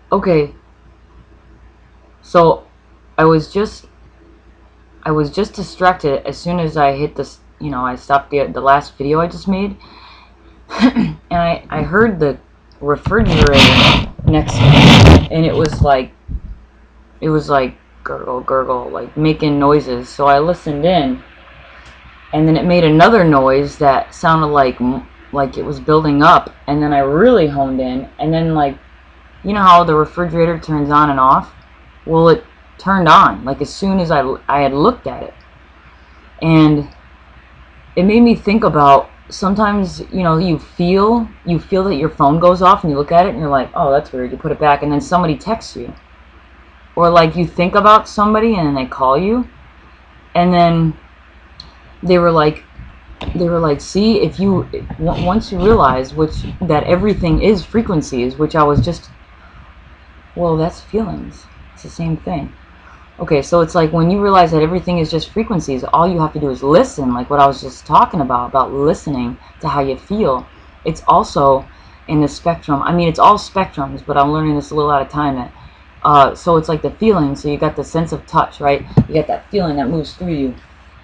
Okay, so I was just I was just distracted as soon as I hit this, I stopped the last video I just made, and I heard the refrigerator next to me, and it was like gurgle, gurgle, like making noises. So I listened in, and then it made another noise that sounded like it was building up, and then I really honed in, and then like, how the refrigerator turns on and off? Well, it turned on like as soon as I had looked at it. And it made me think about, sometimes, you feel that your phone goes off and you look at it and you're like, oh, that's weird, you put it back, and then somebody texts you, or like you think about somebody and then they call you, and then they were like see, if you once you realize that everything is frequencies, which I was just, well, that's feelings, it's the same thing. Okay, so it's like when you realize that everything is just frequencies, all you have to do is listen, like what I was just talking about listening to how you feel. It's also in the spectrum. I mean, it's all spectrums, but I'm learning this a little at a time. So it's like the feeling. So you got the sense of touch, right? You got that feeling that moves through you.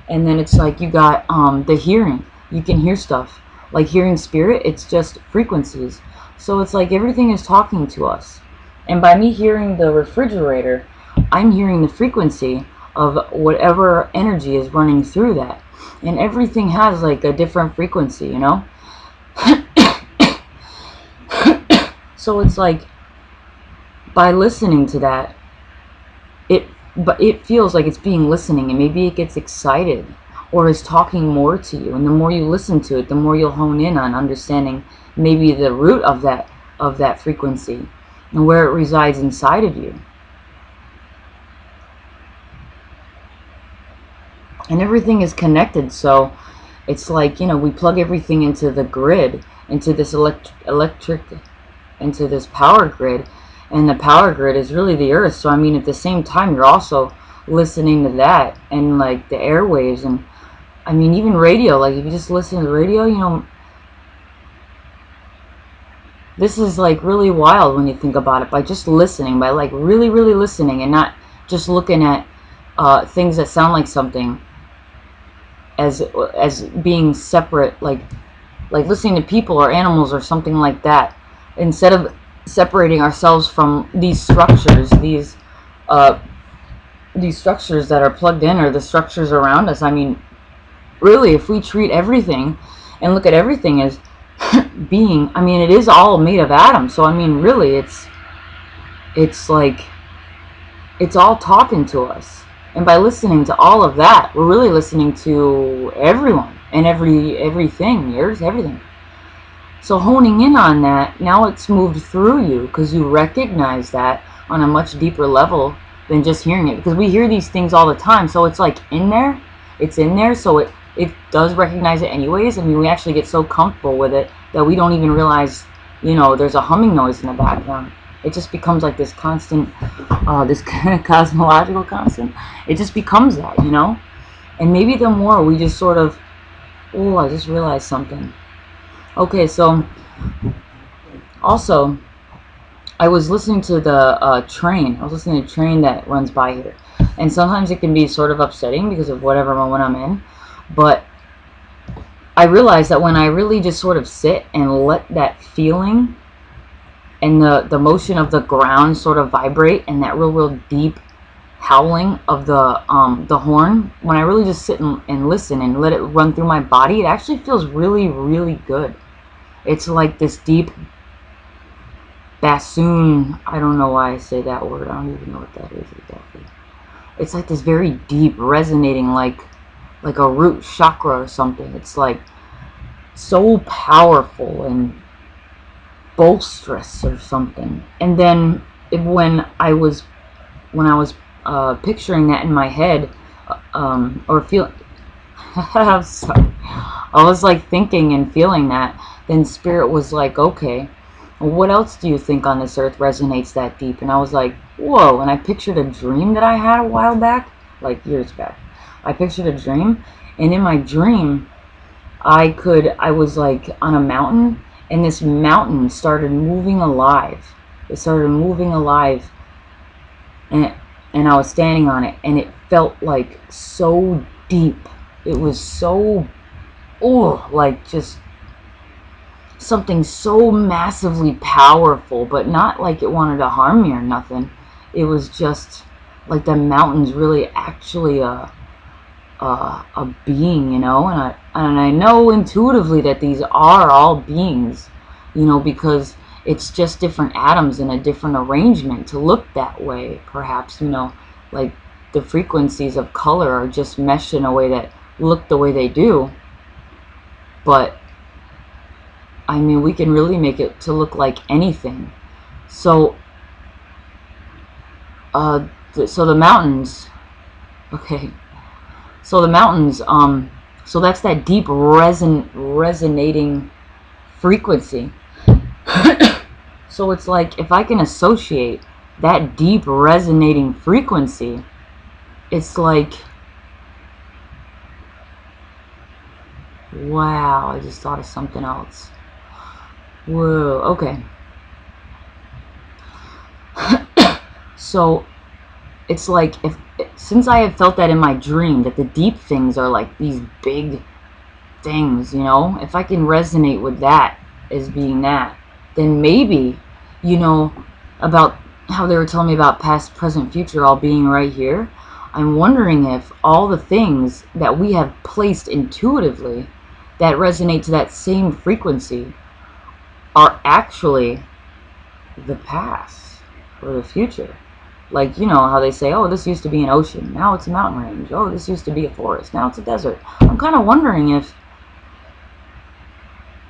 And then it's like you got the hearing. You can hear stuff. Like hearing spirit, it's just frequencies. So it's like everything is talking to us. And by me hearing the refrigerator, I'm hearing the frequency of whatever energy is running through that. And everything has like a different frequency, So it's like, by listening to that, it feels like it's being listening, and maybe it gets excited or is talking more to you. And the more you listen to it, the more you'll hone in on understanding maybe the root of that frequency and where it resides inside of you. And everything is connected, so it's like, we plug everything into the grid, into this electric, into this power grid, and the power grid is really the earth. So I mean, at the same time, you're also listening to that, and like the airwaves, and I mean, even radio. Like if you just listen to the radio, this is like really wild when you think about it. By just listening, by like really, really listening, and not just looking at things that sound like something as being separate, like listening to people or animals or something like that, instead of separating ourselves from these structures, these structures that are plugged in, or the structures around us. I mean, really, if we treat everything and look at everything as being, I mean, it is all made of atoms. So I mean, really, it's like it's all talking to us. And by listening to all of that, we're really listening to everyone and everything, the earth, everything. So honing in on that, now it's moved through you because you recognize that on a much deeper level than just hearing it. Because we hear these things all the time, so it's like in there. It's in there, so it does recognize it anyways. I mean, we actually get so comfortable with it that we don't even realize, there's a humming noise in the background. It just becomes like this constant, this cosmological constant. It just becomes that, And maybe the more we just sort of, oh, I just realized something. Okay, so also, I was listening to the train. I was listening to a train that runs by here. And sometimes it can be sort of upsetting because of whatever moment I'm in. But I realized that when I really just sort of sit and let that feeling and the motion of the ground sort of vibrate, and that real deep howling of the horn, when I really just sit and listen and let it run through my body, it actually feels really, really good. It's like this deep bassoon. I don't know why I say that word. I don't even know what that is exactly. It's like this very deep, resonating, like a root chakra or something. It's like so powerful and boisterous or something. And then when I was picturing that in my head, or feel, I'm sorry. I was like thinking and feeling that. Then Spirit was like, okay, well, what else do you think on this earth resonates that deep? And I was like, whoa. And I pictured a dream that I had a while back, like years back. I pictured a dream, and in my dream, I was like on a mountain, and this mountain started moving alive. It started moving alive, and I was standing on it, and it felt like so deep. It was so, oh, like just something so massively powerful, but not like it wanted to harm me or nothing. It was just like the mountain's really actually a being, you know. And I know intuitively that these are all beings, you know, because it's just different atoms in a different arrangement to look that way, perhaps, you know, like the frequencies of color are just meshed in a way that look the way they do. But I mean, we can really make it to look like anything. So so the mountains, okay, so the mountains, so that's that deep resonating frequency. So it's like, if I can associate that deep resonating frequency, it's like, wow, I just thought of something else. Whoa, okay. So it's like, since I have felt that in my dream, that the deep things are like these big things, you know, if I can resonate with that as being that, then maybe, you know, about how they were telling me about past, present, future all being right here, I'm wondering if all the things that we have placed intuitively that resonate to that same frequency are actually the past or the future. Like, you know how they say, oh, this used to be an ocean, now it's a mountain range. Oh, this used to be a forest, now it's a desert. I'm kind of wondering if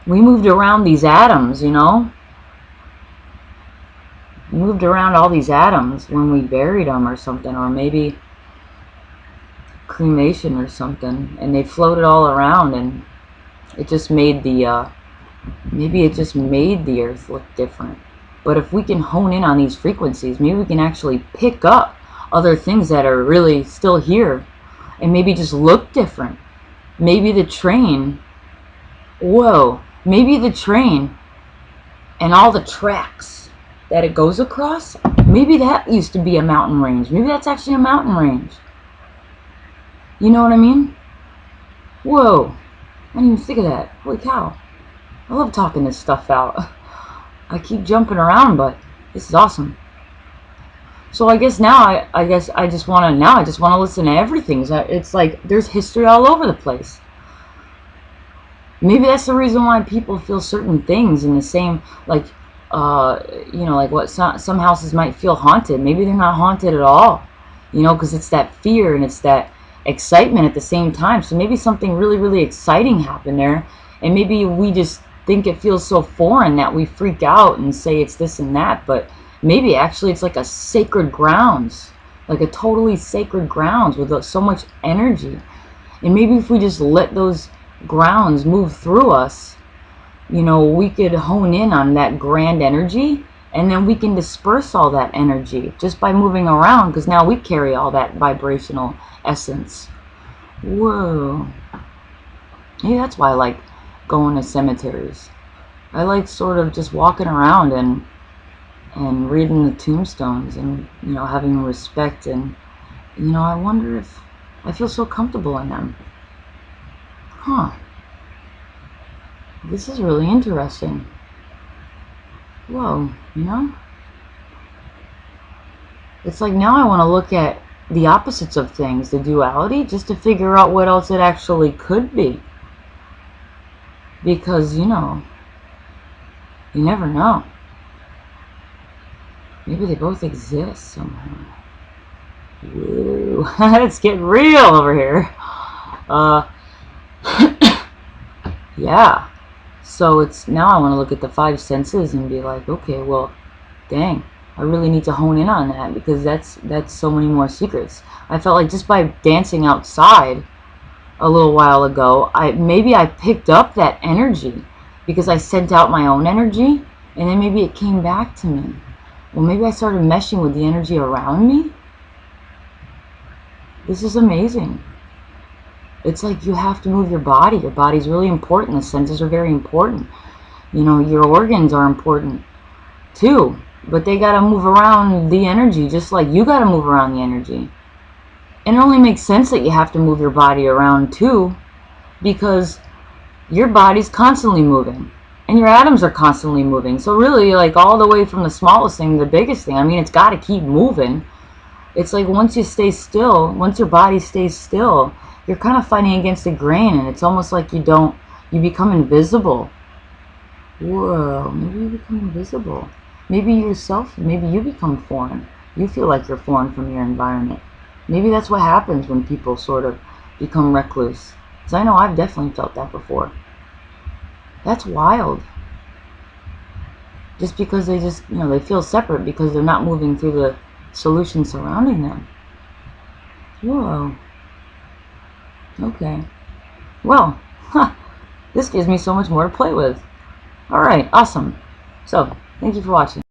we moved around these atoms, you know? Moved around all these atoms when we buried them or something, or maybe cremation or something, and they floated all around, and it just made the, maybe it just made the earth look different. But if we can hone in on these frequencies, maybe we can actually pick up other things that are really still here, and maybe just look different. Maybe the train, whoa, maybe the train and all the tracks that it goes across, maybe that used to be a mountain range. Maybe that's actually a mountain range. You know what I mean? Whoa, I didn't even think of that. Holy cow. I love talking this stuff out. I keep jumping around, but this is awesome. So I guess now I just want to listen to everything. It's like there's history all over the place. Maybe that's the reason why people feel certain things in the same, like, you know, like what some houses might feel haunted. Maybe they're not haunted at all, you know, because it's that fear and it's that excitement at the same time. So maybe something really, really exciting happened there, and maybe we just think it feels so foreign that we freak out and say it's this and that. But maybe actually it's like a sacred grounds, like a totally sacred grounds with so much energy. And maybe if we just let those grounds move through us, you know, we could hone in on that grand energy, and then we can disperse all that energy just by moving around, because now we carry all that vibrational essence. Whoa. Maybe that's why I like going to cemeteries. I like sort of just walking around and reading the tombstones, and, you know, having respect, and, you know, I wonder if I feel so comfortable in them. Huh. This is really interesting. Whoa, you know? It's like now I want to look at the opposites of things, the duality, just to figure out what else it actually could be. Because, you know, you never know. Maybe they both exist somehow. Woo. It's getting real over here. Yeah. So it's now I want to look at the five senses and be like, okay, well, dang, I really need to hone in on that, because that's so many more secrets. I felt like just by dancing outside a little while ago, maybe I picked up that energy because I sent out my own energy, and then maybe it came back to me. Well, maybe I started meshing with the energy around me. This is amazing. It's like you have to move your body. Your body's really important. The senses are very important. You know, your organs are important too. But they gotta move around the energy just like you gotta move around the energy. And it only makes sense that you have to move your body around too, because your body's constantly moving and your atoms are constantly moving. So really, like, all the way from the smallest thing to the biggest thing, I mean, it's got to keep moving. It's like once you stay still, once your body stays still, you're kind of fighting against the grain, and it's almost like you become invisible. Whoa, maybe you become invisible. Maybe yourself, maybe you become foreign. You feel like you're foreign from your environment. Maybe that's what happens when people sort of become recluse. Because I know I've definitely felt that before. That's wild. Just because they just, they feel separate because they're not moving through the solution surrounding them. Whoa. Okay. Well, this gives me so much more to play with. Alright, awesome. So, thank you for watching.